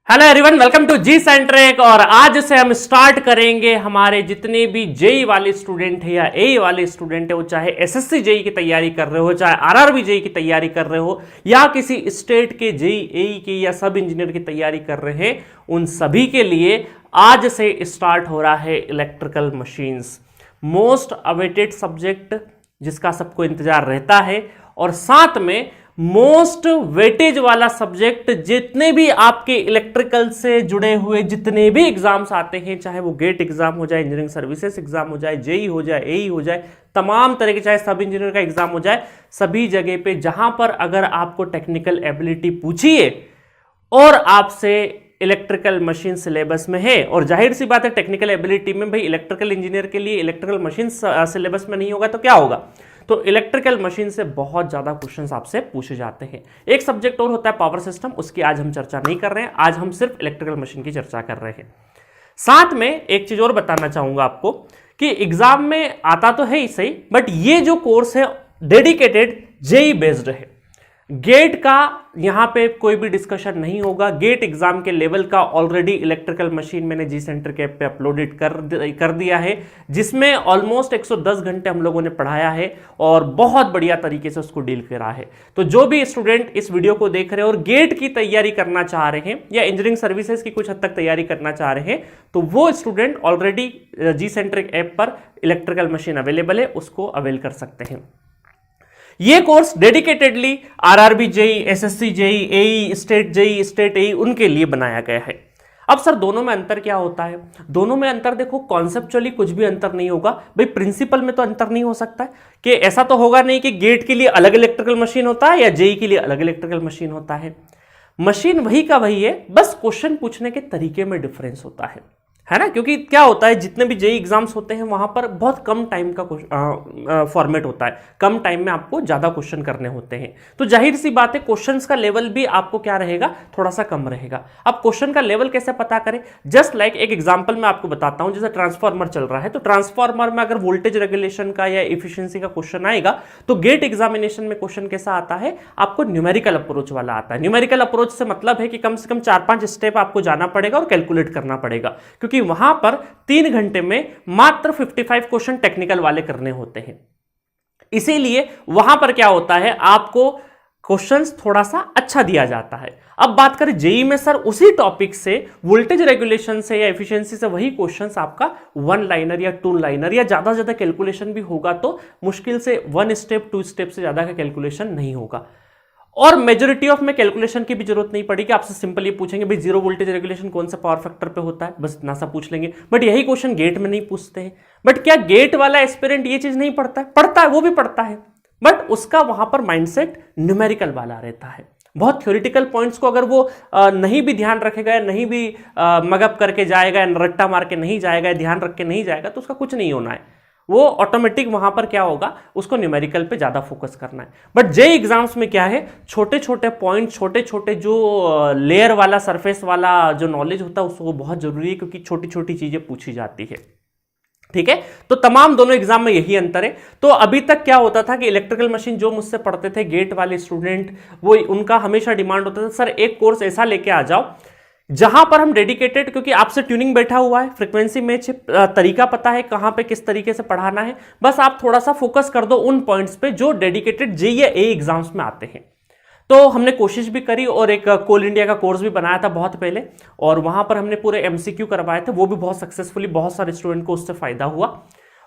Hello everyone, welcome to G centric. और आज से हम स्टार्ट करेंगे हमारे जितने भी जेई वाले स्टूडेंट है या एई वाले स्टूडेंट है, वो चाहे एसएससी जेई की तैयारी कर रहे हो, चाहे आरआरबी जेई की तैयारी कर रहे हो, या किसी स्टेट के जेई एई की या सब इंजीनियर की तैयारी कर रहे हैं, उन सभी के लिए आज से स्टार्ट हो रहा है electrical machines, most awaited subject जिसका सबको इंतजार रहता है। और साथ में मोस्ट वेटेज वाला सब्जेक्ट, जितने भी आपके इलेक्ट्रिकल से जुड़े हुए जितने भी एग्जाम्स आते हैं, चाहे वो गेट एग्जाम हो जाए, इंजीनियरिंग सर्विसेज एग्जाम हो जाए, जेई हो जाए, एई हो जाए, तमाम तरह के, चाहे सब इंजीनियर का एग्जाम हो जाए, सभी जगह पे जहां पर अगर आपको टेक्निकल एबिलिटी पूछी है और आपसे इलेक्ट्रिकल मशीन सिलेबस में है, और जाहिर सी बात है टेक्निकल एबिलिटी में भाई इलेक्ट्रिकल इंजीनियर के लिए इलेक्ट्रिकल मशीन सिलेबस में नहीं होगा तो क्या होगा, तो इलेक्ट्रिकल मशीन से बहुत ज्यादा क्वेश्चंस आपसे पूछे जाते हैं। एक सब्जेक्ट और होता है पावर सिस्टम, उसकी आज हम चर्चा नहीं कर रहे हैं, आज हम सिर्फ इलेक्ट्रिकल मशीन की चर्चा कर रहे हैं। साथ में एक चीज और बताना चाहूंगा आपको कि एग्जाम में आता तो है ही सही, बट ये जो कोर्स है डेडिकेटेड जेई बेस्ड है। गेट का यहां पे कोई भी डिस्कशन नहीं होगा। गेट एग्जाम के लेवल का ऑलरेडी इलेक्ट्रिकल मशीन मैंने जी सेंटर के ऐप पे अपलोडेड कर दिया है, जिसमें ऑलमोस्ट 110 घंटे हम लोगों ने पढ़ाया है और बहुत बढ़िया तरीके से उसको डील करा है। तो जो भी स्टूडेंट इस वीडियो को देख रहे हैं और गेट की तैयारी करना चाह रहे हैं या इंजीनियरिंग सर्विसेज की कुछ हद तक तैयारी करना चाह रहे हैं, तो वो student already G centric app पर इलेक्ट्रिकल मशीन अवेलेबल है, उसको अवेल कर सकते हैं। ये course dedicatedly RRB JE, SSC JE, AE, state JE, state AE, उनके लिए बनाया गया है। अब सर दोनों में अंतर क्या होता है? दोनों में अंतर देखो, कॉन्सेप्चुअली कुछ भी अंतर नहीं होगा भाई, प्रिंसिपल में तो अंतर नहीं हो सकता है कि ऐसा तो होगा नहीं कि गेट के लिए अलग इलेक्ट्रिकल मशीन होता है या जेई के लिए अलग इलेक्ट्रिकल मशीन होता है। मशीन वही का वही है, बस क्वेश्चन पूछने के तरीके में डिफरेंस होता है ना। क्योंकि क्या होता है, जितने भी जेई एग्जाम्स होते हैं वहां पर बहुत कम टाइम का फॉर्मेट होता है, कम टाइम में आपको ज्यादा क्वेश्चन करने होते हैं, तो जाहिर सी बात है क्वेश्चंस का लेवल भी आपको क्या रहेगा, थोड़ा सा कम रहेगा। अब क्वेश्चन का लेवल कैसे पता करें? जस्ट लाइक एक एग्जांपल मैं आपको बताता हूं, जैसे ट्रांसफार्मर चल रहा है, तो ट्रांसफार्मर में अगर वोल्टेज रेगुलेशन का या एफिशिएंसी का क्वेश्चन आएगा, तो गेट एग्जामिनेशन में क्वेश्चन कैसा आता है, आपको न्यूमेरिकल अप्रोच वाला आता है। न्यूमेरिकल अप्रोच से मतलब है कि कम से कम 4-5 स्टेप आपको जाना पड़ेगा और कैलकुलेट करना पड़ेगा, क्योंकि वहां पर 3 घंटे में मात्र 55 क्वेश्चन टेक्निकल वाले करने होते हैं। इसीलिए वहां पर क्या होता है, आपको क्वेश्चंस थोड़ा सा अच्छा दिया जाता है। अब बात करें जेई में, सर उसी टॉपिक से वोल्टेज रेगुलेशन से या एफिशिएंसी से वही क्वेश्चंस आपका 1 लाइनर या 2 लाइनर या ज्यादा से ज्यादा कैलकुलेशन भी होगा, तो मुश्किल से 1 स्टेप 2 स्टेप से ज्यादा का कैलकुलेशन नहीं होगा। और मेजोरिटी ऑफ में कैलकुलेशन की भी जरूरत नहीं पड़ेगी, आपसे सिंपल ये पूछेंगे भाई जीरो वोल्टेज रेगुलेशन कौन सा पावर फैक्टर पे होता है, बस इतना सा पूछ लेंगे। बट यही क्वेश्चन गेट में नहीं पूछते हैं। बट क्या गेट वाला एस्पिरेंट ये चीज नहीं पढ़ता है? पढ़ता है, वो भी पढ़ता है, बट उसका वहां पर माइंडसेट न्यूमेरिकल वाला रहता है। बहुत थ्योरेटिकल पॉइंट्स को अगर वो नहीं भी ध्यान रखेगा या नहीं भी मगअप करके जाएगा या रट्टा मार के नहीं जाएगा या ध्यान रख के नहीं जाएगा, तो उसका कुछ नहीं होना है। वो ऑटोमेटिक वहां पर क्या होगा, उसको न्यूमेरिकल पे ज्यादा फोकस करना है। बट जेई एग्जाम्स में क्या है, छोटे छोटे पॉइंट, छोटे छोटे जो लेयर वाला, सरफेस वाला जो नॉलेज होता है, उसको बहुत जरूरी है, क्योंकि छोटी छोटी चीजें पूछी जाती है। ठीक है, तो तमाम दोनों एग्जाम में यही अंतर है। तो अभी तक क्या होता था कि इलेक्ट्रिकल मशीन जो मुझसे पढ़ते थे गेट वाले स्टूडेंट, वो उनका हमेशा डिमांड होता था, सर एक कोर्स ऐसा लेके आ जाओ जहां पर हम डेडिकेटेड, क्योंकि आपसे ट्यूनिंग बैठा हुआ है, फ्रीक्वेंसी मैच, तरीका पता है कहां पे किस तरीके से पढ़ाना है, बस आप थोड़ा सा फोकस कर दो उन पॉइंट्स पे जो डेडिकेटेड जेई या एई एग्जाम्स में आते हैं। तो हमने कोशिश भी करी और एक कोल इंडिया का कोर्स भी बनाया था बहुत पहले, और वहां पर हमने पूरे एमसीक्यू करवाए थे, वो भी बहुत सक्सेसफुली, बहुत सारे स्टूडेंट को उससे फायदा हुआ,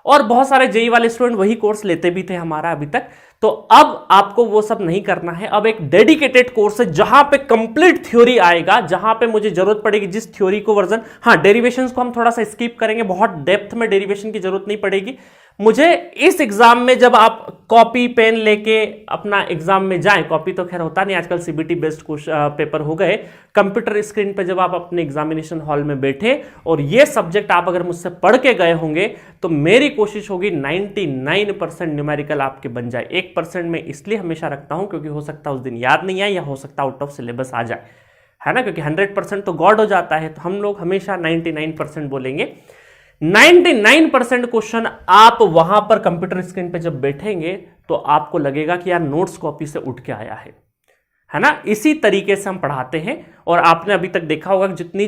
और बहुत सारे जेई वाले स्टूडेंट वही कोर्स लेते भी थे हमारा अभी तक। तो अब आपको वो सब नहीं करना है, अब एक डेडिकेटेड कोर्स है जहां पे कंप्लीट थ्योरी आएगा, जहां पे मुझे जरूरत पड़ेगी जिस थ्योरी को वर्जन, हाँ डेरिवेशंस को हम थोड़ा सा स्किप करेंगे, बहुत डेप्थ में डेरिवेशन की जरूरत नहीं पड़ेगी मुझे। इस एग्जाम में जब आप कॉपी पेन लेके अपना एग्जाम में जाएं, कॉपी तो खैर होता नहीं आजकल, सीबीटी बेस्ड पेपर हो गए, कंप्यूटर स्क्रीन पे जब आप अपने एग्जामिनेशन हॉल में बैठे और ये सब्जेक्ट आप अगर मुझसे पढ़ के गए होंगे, तो मेरी कोशिश होगी 99% न्यूमेरिकल आपके बन जाए। 1% में इसलिए हमेशा रखता हूं क्योंकि हो सकता है उस दिन याद नहीं आए या हो सकता है आउट ऑफ सिलेबस आ जाए, है ना, क्योंकि 100% तो गॉड हो जाता है, तो हम लोग हमेशा 99% बोलेंगे। 99% क्वेश्चन आप वहां पर कंप्यूटर स्क्रीन पे जब बैठेंगे तो आपको लगेगा कि यार नोट्स कॉपी से उठ के आया है है ना। इसी तरीके से हम पढ़ाते हैं। और आपने अभी तक देखा होगा कि जितनी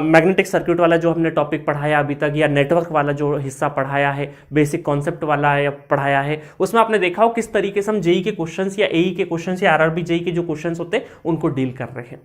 मैग्नेटिक सर्किट वाला जो हमने टॉपिक पढ़ाया अभी तक, या नेटवर्क वाला जो हिस्सा पढ़ाया है, बेसिक कॉन्सेप्ट वाला है पढ़ाया है, उसमें आपने देखा हो किस तरीके से हम जेई के क्वेश्चंस या एई के क्वेश्चंस या आरआरबी जेई के जो क्वेश्चंस होते हैं उनको डील कर रहे हैं।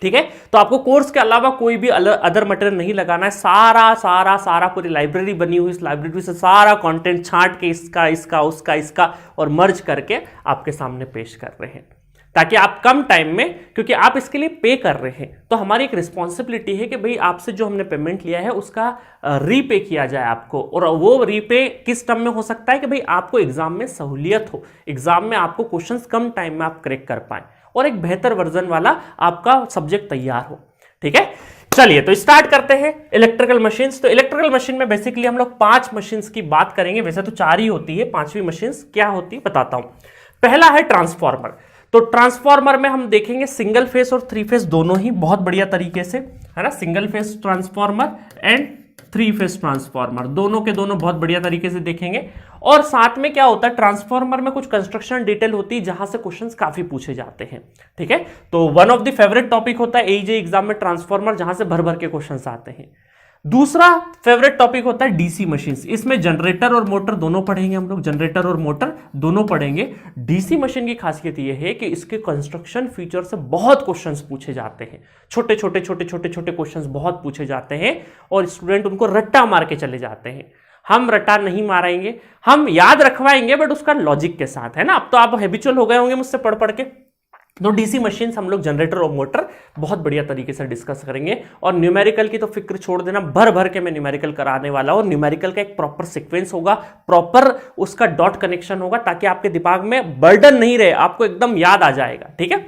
ठीक है, तो आपको कोर्स के अलावा कोई भी अदर मटेरियल नहीं लगाना है। सारा सारा सारा पूरी लाइब्रेरी बनी हुई, इस लाइब्रेरी से सारा कंटेंट छांट के इसका उसका इसका और मर्ज करके आपके सामने पेश कर रहे हैं, ताकि आप कम टाइम में, क्योंकि आप इसके लिए पे कर रहे हैं तो हमारी एक रिस्पॉन्सिबिलिटी है कि भाई आपसे जो हमने पेमेंट लिया है उसका रीपे किया जाए आपको। और वो रीपे किस टर्म में हो सकता है कि भाई आपको एग्जाम में सहूलियत हो, एग्जाम में आपको क्वेश्चंस कम टाइम में आप क्रैक कर पाए और एक बेहतर वर्जन वाला आपका सब्जेक्ट तैयार हो। ठीक है, चलिए तो स्टार्ट करते हैं इलेक्ट्रिकल मशीन्स। तो इलेक्ट्रिकल मशीन में बेसिकली हम लोग 5 मशीन्स की बात करेंगे, वैसे तो 4 ही होती है, 5वीं मशीन्स क्या होती है बताता हूं। पहला है ट्रांसफार्मर। तो ट्रांसफार्मर में हम देखेंगे सिंगल फेस और 3 फेस दोनों ही बहुत बढ़िया तरीके से, है ना। Single phase transformer and 3 phase transformer दोनों के दोनों बहुत बढ़िया तरीके से देखेंगे। और साथ में क्या होता है, ट्रांसफार्मर में कुछ कंस्ट्रक्शन डिटेल होती है जहां से क्वेश्चंस काफी पूछे जाते हैं। ठीक है, तो one of the favourite topic होता है एईजे एग्जाम में ट्रांसफार्मर, जहां से भर भर के क्वेश्चंस आते हैं। दूसरा फेवरेट टॉपिक होता है डीसी मशीन्स। इसमें जनरेटर और मोटर दोनों पढ़ेंगे हम लोग, जनरेटर और मोटर दोनों पढ़ेंगे। डीसी मशीन की खासियत यह है कि इसके कंस्ट्रक्शन फीचर से बहुत क्वेश्चंस पूछे जाते हैं, छोटे छोटे छोटे छोटे छोटे क्वेश्चंस बहुत पूछे जाते हैं और स्टूडेंट उनको रट्टा मार के चले जाते हैं। हम रट्टा नहीं मारेंगे, हम याद रखवाएंगे बट उसका लॉजिक के साथ, है ना। अब तो आप हैबिचुअल हो गए होंगे मुझसे पढ़ पढ़ के। तो डीसी मशीन्स हम लोग जनरेटर और मोटर बहुत बढ़िया तरीके से डिस्कस करेंगे। और न्यूमेरिकल की तो फिक्र छोड़ देना, भर भर के मैं न्यूमेरिकल कराने वाला हूं। न्यूमेरिकल का एक प्रॉपर सीक्वेंस होगा, प्रॉपर उसका डॉट कनेक्शन होगा, ताकि आपके दिमाग में बर्डन नहीं रहे, आपको एकदम याद आ जाएगा। ठीक है,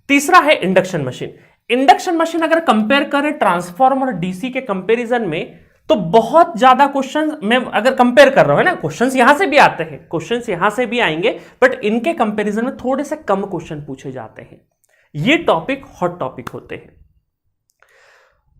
तीसरा है इंडक्शन मशीन। इंडक्शन मशीन अगर कंपेयर करें ट्रांसफार्मर और डीसी के कंपेरिजन में, तो बहुत ज्यादा क्वेश्चन मैं अगर कंपेयर कर रहा हूं, है ना, क्वेश्चंस यहां से भी आते हैं, क्वेश्चंस यहां से भी आएंगे, बट इनके कंपैरिजन में थोड़े से कम क्वेश्चन पूछे जाते हैं। ये टॉपिक हॉट टॉपिक होते हैं।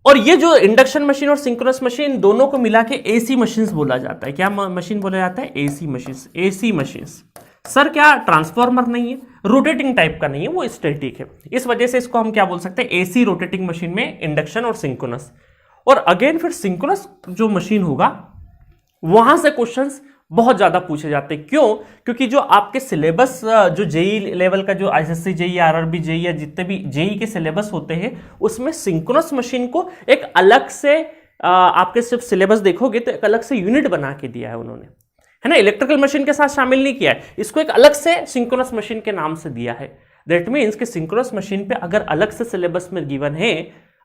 और ये जो इंडक्शन मशीन और सिंक्रोनस मशीन दोनों को मिला के एसी मशीन्स बोला जाता है। क्या मशीन बोला जाता है? AC machines. AC machines sir क्या ट्रांसफार्मर नहीं है, रोटेटिंग टाइप का नहीं है, वो स्टैटिक है, इस वजह से इसको हम क्या बोल सकते हैं, एसी रोटेटिंग मशीन में इंडक्शन और सिंक्रोनस। और अगेन फिर सिंक्रोनस जो मशीन होगा वहां से क्वेश्चंस बहुत ज्यादा पूछे जाते हैं। क्यों? क्योंकि जो आपके सिलेबस जो जेई लेवल का, जो आईएसएससी जेई, आरआरबी जेई या जितने भी जेई के सिलेबस होते हैं, उसमें सिंक्रोनस मशीन को एक अलग से आपके सिर्फ सिलेबस देखोगे तो एक अलग से यूनिट बना के दिया है उन्होंने, है ना। इलेक्ट्रिकल मशीन के साथ शामिल नहीं किया है, इसको एक अलग से सिंक्रोनस मशीन के नाम से दिया है। दैट मीन्स कि सिंक्रोनस मशीन पे अगर अलग से सिलेबस में गिवन है,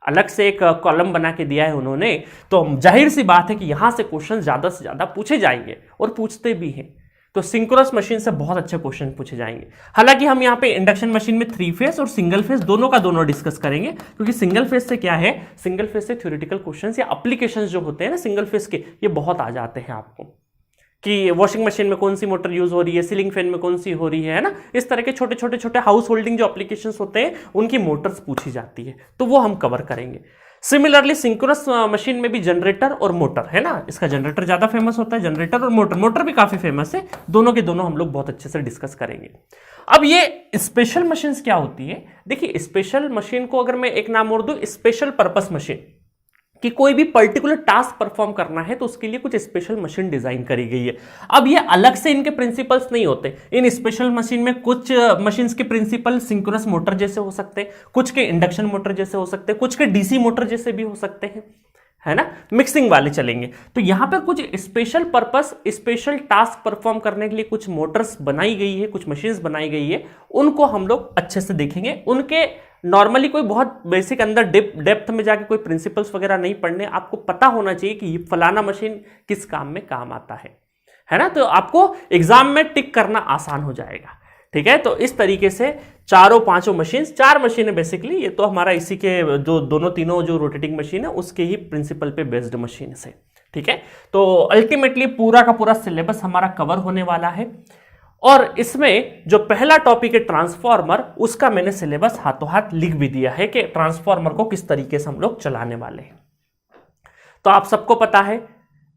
अलग से एक कॉलम बना के दिया है उन्होंने, तो जाहिर सी बात है कि यहां से क्वेश्चन ज्यादा से ज्यादा पूछे जाएंगे और पूछते भी हैं। तो सिंक्रोनस मशीन से बहुत अच्छे क्वेश्चन पूछे जाएंगे। हालांकि हम यहां पे इंडक्शन मशीन में 3 फेस और सिंगल फेस दोनों का दोनों डिस्कस करेंगे, क्योंकि सिंगल फेस से क्या है, सिंगल फेस से थ्योरेटिकल क्वेश्चंस या एप्लीकेशंस जो होते हैं ना सिंगल फेस के, ये बहुत आ जाते हैं आपको, कि वॉशिंग मशीन में कौन सी मोटर यूज हो रही है, सीलिंग फैन में कौन सी हो रही है ना। इस तरह के छोटे छोटे छोटे हाउस होल्डिंग जो एप्लीकेशंस होते हैं उनकी मोटर्स पूछी जाती है, तो वो हम कवर करेंगे। सिमिलरली सिंक्रोनस मशीन में भी जनरेटर और मोटर, है ना, इसका जनरेटर ज्यादा फेमस होता है, जनरेटर और मोटर भी काफी फेमस है, दोनों के दोनों हम लोग बहुत अच्छे से डिस्कस करेंगे। अब ये स्पेशल मशीन्स क्या होती है, देखिए स्पेशल मशीन को अगर मैं एक नाम और दूं, स्पेशल पर्पस मशीन, कि कोई भी पर्टिकुलर टास्क परफॉर्म करना है तो उसके लिए कुछ स्पेशल मशीन डिजाइन करी गई है। अब ये अलग से इनके प्रिंसिपल्स नहीं होते, इन स्पेशल मशीन में कुछ मशीन्स के प्रिंसिपल सिंक्रोनस मोटर जैसे हो सकते हैं, कुछ के इंडक्शन मोटर जैसे हो सकते हैं, कुछ के डीसी मोटर जैसे भी हो सकते हैं, है ना, मिक्सिंग वाले चलेंगे। तो यहां पर कुछ special purpose, special task perform करने के लिए कुछ मोटर्स बनाई गई है, कुछ मशीन्स बनाई गई है, उनको हम लोग अच्छे से देखेंगे। उनके नॉर्मली कोई बहुत बेसिक अंदर डेप्थ में जाके कोई प्रिंसिपल्स वगैरह नहीं पढ़ने, आपको पता होना चाहिए कि ये फलाना मशीन किस काम में काम आता है ना, तो आपको एग्जाम में टिक करना आसान हो जाएगा। ठीक है, तो इस तरीके से चारों पांचों मशीन्स, 4 मशीन है बेसिकली, ये तो हमारा इसी के जो दोनों तीनों जो रोटेटिंग मशीन है उसके ही प्रिंसिपल पे बेस्ड मशीन से। ठीक है, तो अल्टीमेटली पूरा का पूरा सिलेबस हमारा कवर होने वाला है। और इसमें जो पहला टॉपिक है ट्रांसफार्मर, उसका मैंने सिलेबस हाथों हाथ लिख भी दिया है कि ट्रांसफार्मर को किस तरीके से हम लोग चलाने वाले हैं। तो आप सबको पता है,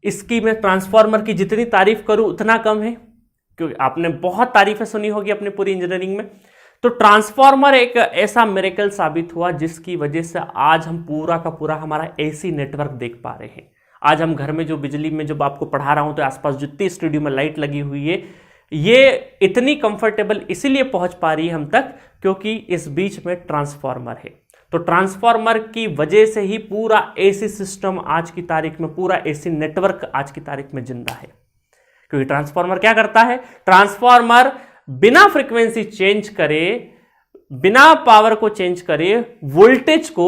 इसकी मैं ट्रांसफार्मर की जितनी तारीफ करूं उतना कम है, क्योंकि आपने बहुत तारीफें सुनी होगी अपनी पूरी इंजीनियरिंग में। तो ट्रांसफॉर्मर एक ऐसा मिरेकल साबित हुआ जिसकी वजह से आज हम पूरा का पूरा हमारा एसी नेटवर्क देख पा रहे हैं। आज हम घर में जो बिजली में जब आपको पढ़ा रहा हूं तो आसपास जितनी स्टूडियो में लाइट लगी हुई है ये इतनी कंफर्टेबल इसीलिए पहुंच पा रही है हम तक क्योंकि इस बीच में ट्रांसफॉर्मर है। तो ट्रांसफॉर्मर की वजह से ही पूरा एसी सिस्टम आज की तारीख में, पूरा एसी नेटवर्क आज की तारीख में जिंदा है। क्योंकि ट्रांसफॉर्मर क्या करता है, ट्रांसफॉर्मर बिना फ्रीक्वेंसी चेंज करे, बिना पावर को चेंज करे वोल्टेज को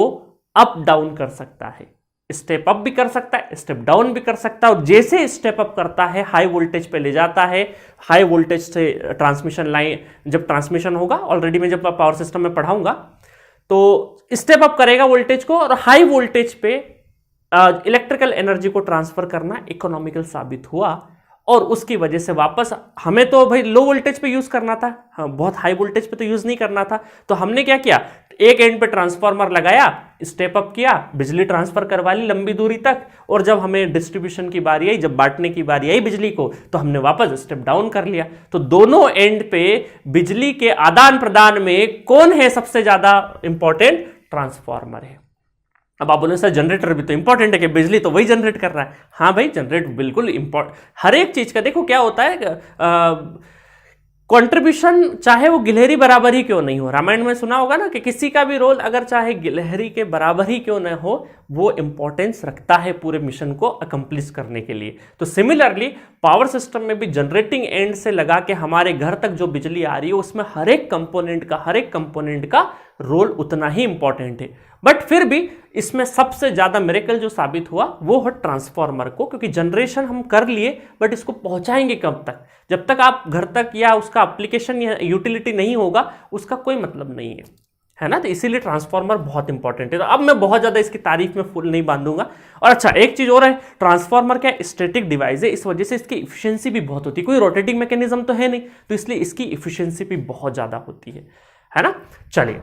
अप डाउन कर सकता है। स्टेप अप भी कर सकता है, स्टेप डाउन भी कर सकता है, और जैसे स्टेप अप करता है हाई वोल्टेज पे ले जाता है। हाई वोल्टेज से ट्रांसमिशन लाइन, जब ट्रांसमिशन होगा, ऑलरेडी मैं जब पावर सिस्टम में पढ़ाऊंगा तो स्टेप अप करेगा वोल्टेज को, और हाई वोल्टेज पे इलेक्ट्रिकल एनर्जी को ट्रांसफर करना इकोनॉमिकल साबित हुआ। और उसकी वजह से वापस हमें तो भाई लो वोल्टेज पे यूज करना था, हाँ, बहुत हाई वोल्टेज पे तो यूज नहीं करना था। तो हमने क्या किया, एक एंड पे ट्रांसफार्मर लगाया, स्टेप अप किया, बिजली ट्रांसफर करवा ली लंबी दूरी तक, और जब हमें डिस्ट्रीब्यूशन की बारी आई, जब बांटने की बारी आई बिजली को, तो हमने वापस स्टेप डाउन कर लिया। तो दोनों एंड पे बिजली के आदान प्रदान में कौन है सबसे ज्यादा इंपॉर्टेंट, ट्रांसफार्मर है। अब आप बोले सर जनरेटर भी तो इंपॉर्टेंट है कि बिजली तो वही जनरेट कर रहा है। हाँ भाई, जनरेट बिल्कुल इंपॉर्टेंट, हर एक चीज का देखो क्या होता है कंट्रीब्यूशन, चाहे वो गिलहरी बराबर ही क्यों नहीं हो। रामायण में सुना होगा ना कि किसी का भी रोल अगर चाहे गिलहरी के बराबर ही क्यों न हो, वो इंपॉर्टेंस रखता है पूरे मिशन को अकम्प्लिश करने के लिए। तो सिमिलरली पावर सिस्टम में भी जनरेटिंग एंड से लगा के हमारे घर तक जो बिजली आ रही है उसमें हर एक कंपोनेंट का रोल उतना ही इंपॉर्टेंट है। बट फिर भी इसमें सबसे ज्यादा मिरेकल जो साबित हुआ वो है ट्रांसफॉर्मर को, क्योंकि जनरेशन हम कर लिए बट इसको पहुंचाएंगे कब तक, जब तक आप घर तक या उसका एप्लीकेशन या यूटिलिटी नहीं होगा उसका कोई मतलब नहीं है ना। तो इसीलिए ट्रांसफॉर्मर बहुत इंपॉर्टेंट है। तो अब मैं बहुत ज्यादा इसकी तारीफ में फुल नहीं बांधूंगा। और अच्छा, एक चीज और है, ट्रांसफॉर्मर क्या स्टैटिक डिवाइस है, इस वजह से इसकी इफिशियंसी भी बहुत होती है। कोई रोटेटिंग मैकेनिज्म तो है नहीं, तो इसलिए इसकी इफिशियंसी भी बहुत ज्यादा होती है ना। चलिए,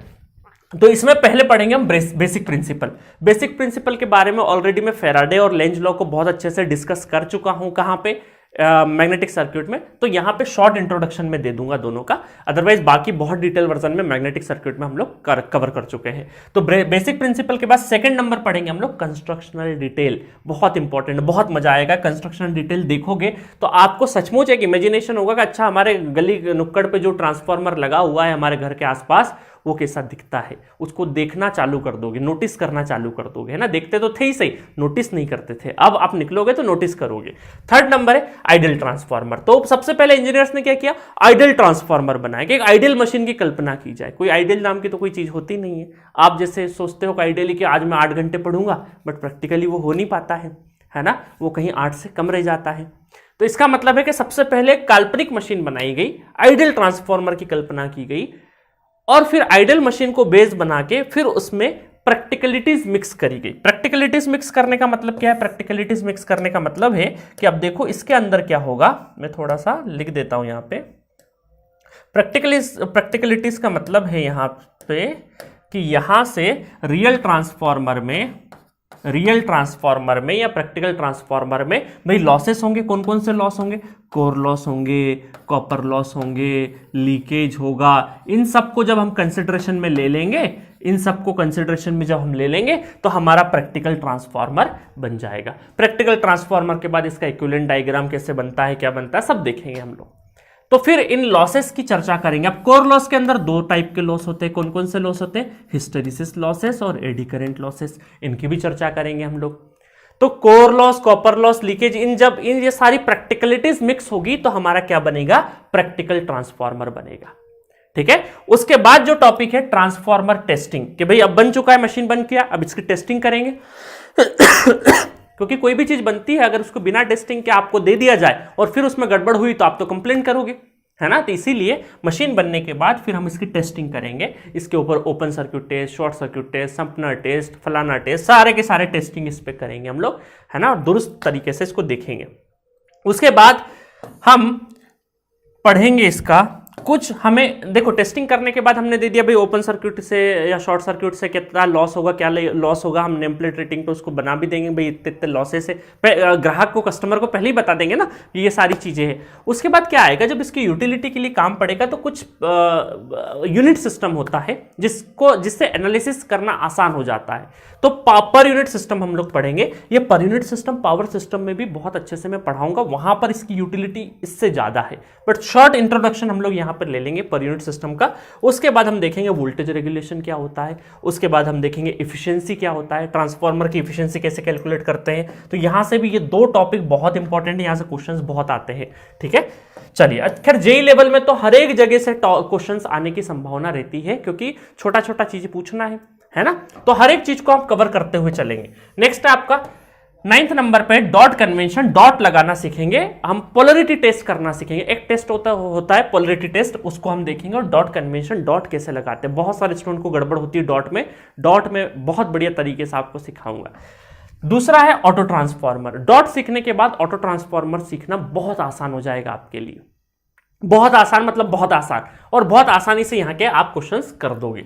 तो इसमें पहले पढ़ेंगे हम बेसिक प्रिंसिपल के बारे में। ऑलरेडी मैं फेराडे और लेंज लॉ को बहुत अच्छे से डिस्कस कर चुका हूं, कहां पे, मैग्नेटिक सर्किट में। तो यहां पे शॉर्ट इंट्रोडक्शन में दे दूंगा दोनों का, अदरवाइज बाकी बहुत डिटेल वर्जन में मैग्नेटिक सर्किट में हम लोग कवर कर चुके हैं। तो बेसिक प्रिंसिपल के बाद सेकंड नंबर पढ़ेंगे हम लोग कंस्ट्रक्शनल डिटेल। बहुत इंपॉर्टेंट, बहुत मजा आएगा। कंस्ट्रक्शनल डिटेल देखोगे तो आपको सचमुच एक इमेजिनेशन होगा कि अच्छा हमारे गली नुक्कड़ पे जो ट्रांसफार्मर लगा हुआ है हमारे घर के आसपास वो कैसा दिखता है, उसको देखना चालू कर दोगे, नोटिस करना चालू कर दोगे, है ना। देखते तो थे ही सही, नोटिस नहीं करते थे, अब आप निकलोगे तो नोटिस करोगे। थर्ड नंबर है आइडियल ट्रांसफार्मर। तो सबसे पहले इंजीनियर्स ने क्या किया, आइडियल ट्रांसफार्मर बनाया कि एक आइडियल मशीन की कल्पना की जाए। कोई आइडियल नाम की तो कोई चीज होती नहीं है। आप जैसे सोचते हो आइडियली कि आज मैं 8 घंटे पढ़ूंगा, बट प्रैक्टिकली वो हो नहीं पाता है ना, वो कहीं 8 से कम रह जाता है। तो इसका मतलब है कि सबसे पहले काल्पनिक मशीन बनाई गई, आइडियल ट्रांसफार्मर की कल्पना की गई, और फिर आइडियल मशीन को बेस बना के फिर उसमें प्रैक्टिकलिटीज मिक्स करी गई। प्रैक्टिकलिटीज मिक्स करने का मतलब क्या है, प्रैक्टिकलिटीज मिक्स करने का मतलब है कि अब देखो इसके अंदर क्या होगा, मैं थोड़ा सा लिख देता हूं यहां पे। प्रैक्टिकलिटीज का मतलब है यहां पे कि यहां से रियल ट्रांसफार्मर में या प्रैक्टिकल ट्रांसफार्मर में भाई लॉसेस होंगे। कौन कौन से लॉस होंगे, कोर लॉस होंगे, कॉपर लॉस होंगे, लीकेज होगा। इन सबको जब हम कंसिडरेशन में ले लेंगे, तो हमारा प्रैक्टिकल ट्रांसफार्मर बन जाएगा। प्रैक्टिकल ट्रांसफार्मर के बाद इसका इक्विवेलेंट डायग्राम कैसे बनता है, क्या बनता है, सब देखेंगे हम लोग। तो फिर इन लॉसेस की चर्चा करेंगे। अब कोर लॉस के अंदर 2 टाइप के लॉस होते हैं। कौन कौन से लॉस होते हैं, हिस्टेरिसिस लॉसेस और एडी करंट लॉसेस। इनकी भी चर्चा करेंगे हम लोग। तो core loss, copper loss, leakage, जब ये सारी प्रैक्टिकलिटीज मिक्स होगी तो हमारा क्या बनेगा, प्रैक्टिकल ट्रांसफार्मर बनेगा। ठीक है। उसके बाद जो टॉपिक है ट्रांसफार्मर टेस्टिंग, कि भाई अब बन चुका है, मशीन बन किया, अब इसकी टेस्टिंग करेंगे। क्योंकि कोई भी चीज बनती है अगर उसको बिना टेस्टिंग के आपको दे दिया जाए और फिर उसमें गड़बड़ हुई तो आप तो कंप्लेंट करोगे, है ना। तो इसीलिए मशीन बनने के बाद फिर हम इसकी टेस्टिंग करेंगे। इसके ऊपर open circuit test, short circuit test, Sumpner test, फलाना टेस्ट, सारे के सारे टेस्टिंग इस पे करेंगे हम लोग, है ना, और दुरुस्त तरीके से इसको देखेंगे। उसके बाद हम पढ़ेंगे इसका कुछ हमें देखो टेस्टिंग करने के बाद हमने दे दिया भाई ओपन सर्किट से या शॉर्ट सर्किट से कितना लॉस होगा, क्या लॉस होगा, हम नेम प्लेट रेटिंग पे उसको बना भी देंगे भाई इतने इतने लॉसेस से, ग्राहक को कस्टमर को पहले ही बता देंगे ना ये सारी चीजें हैं। उसके बाद क्या आएगा, जब इसकी यूटिलिटी के लिए काम पड़ेगा तो कुछ यूनिट सिस्टम होता है जिससे एनालिसिस करना आसान हो जाता है, तो पर यूनिट सिस्टम हम लोग पढ़ेंगे। ये per unit system power system में भी बहुत अच्छे से मैं पढ़ाऊंगा, वहां पर इसकी यूटिलिटी इससे ज्यादा है, बट शॉर्ट इंट्रोडक्शन हम लोग यहां पर ले लेंगे पर यूनिट सिस्टम का। उसके बाद हम देखेंगे वोल्टेज रेगुलेशन क्या होता है, उसके बाद हम देखेंगे इफिशियंसी क्या होता है, ट्रांसफार्मर की इफिशियंसी कैसे कैलकुलेट करते हैं। तो यहां से भी ये दो टॉपिक बहुत इंपॉर्टेंट है, यहां से क्वेश्चंस बहुत आते हैं, ठीक है। चलिए, खैर जेई लेवल में तो हर एक जगह से क्वेश्चंस आने की संभावना रहती है, क्योंकि छोटा छोटा चीजें पूछना है ना, तो हर एक चीज को आप कवर करते हुए चलेंगे। नेक्स्ट है आपका 9th नंबर पे डॉट कन्वेंशन, डॉट लगाना सीखेंगे हम, पोलरिटी टेस्ट करना सीखेंगे। एक टेस्ट होता है पोलरिटी टेस्ट, उसको हम देखेंगे, और डॉट कन्वेंशन, डॉट कैसे लगाते हैं। बहुत सारे स्टूडेंट को गड़बड़ होती है डॉट में बहुत बढ़िया तरीके से आपको सिखाऊंगा। दूसरा है ऑटो ट्रांसफॉर्मर। डॉट सीखने के बाद ऑटो ट्रांसफॉर्मर सीखना बहुत आसान हो जाएगा आपके लिए, बहुत आसान मतलब बहुत आसान, और बहुत आसानी से यहां के आप क्वेश्चंस कर दोगे।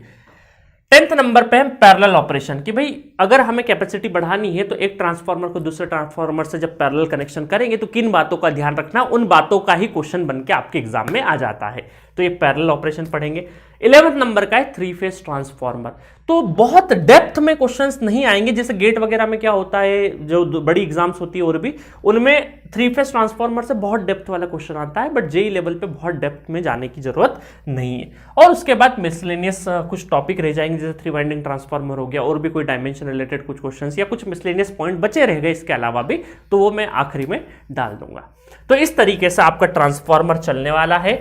10th नंबर पे है पैरेलल ऑपरेशन, कि भाई अगर हमें कैपेसिटी बढ़ानी है तो एक ट्रांसफार्मर को दूसरे ट्रांसफार्मर से जब पैरेलल कनेक्शन करेंगे तो किन बातों का ध्यान रखना, उन बातों का ही क्वेश्चन बन के आपके एग्जाम में आ जाता है, तो ये पैरेलल ऑपरेशन पढ़ेंगे। 11th नंबर का है 3 फेज ट्रांसफार्मर। तो बहुत डेप्थ में क्वेश्चंस नहीं आएंगे, जैसे गेट वगैरह में क्या होता है, जो बड़ी एग्जाम्स होती है और भी उनमें 3 फेज ट्रांसफार्मर से बहुत डेप्थ वाला क्वेश्चन आता है, बट जेई लेवल पे बहुत डेप्थ में जाने की जरूरत नहीं है। और उसके बाद मिसलेनियस कुछ टॉपिक रह जाएंगे, जैसे 3 वाइंडिंग ट्रांसफार्मर हो गया, और भी कोई डायमेंशन रिलेटेड कुछ क्वेश्चंस या कुछ मिसलेनियस पॉइंट बचे रह गए इसके अलावा भी, तो वो मैं आखिरी में डाल दूंगा। तो इस तरीके से आपका ट्रांसफार्मर चलने वाला है।